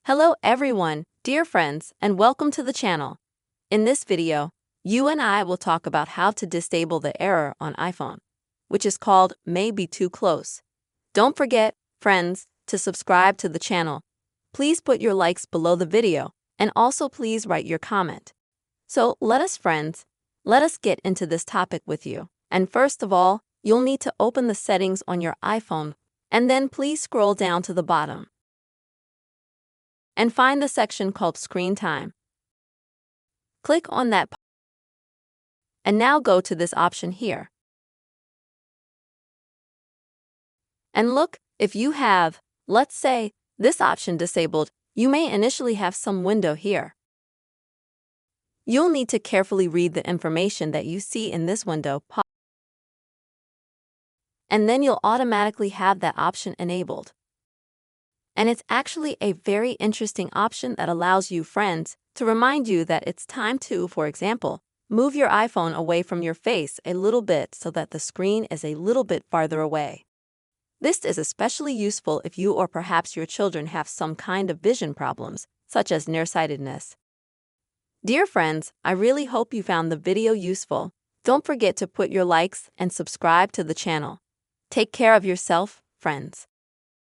Hello everyone, dear friends, and welcome to the channel. In this video, you and I will talk about how to disable the error on iPhone, which is called May Be Too Close. Don't forget, friends, to subscribe to the channel. Please put your likes below the video, and also please write your comment. So let us get into this topic with you. And first of all, you'll need to open the settings on your iPhone, and then please scroll down to the bottom and find the section called Screen Time. Click on that and now go to this option here. And look, if you have, let's say, this option disabled, you may initially have some window here. You'll need to carefully read the information that you see in this window, and then you'll automatically have that option enabled. And it's actually a very interesting option that allows you, friends, to remind you that it's time to, for example, move your iPhone away from your face a little bit so that the screen is a little bit farther away. This is especially useful if you or perhaps your children have some kind of vision problems, such as nearsightedness. Dear friends, I really hope you found the video useful. Don't forget to put your likes and subscribe to the channel. Take care of yourself, friends.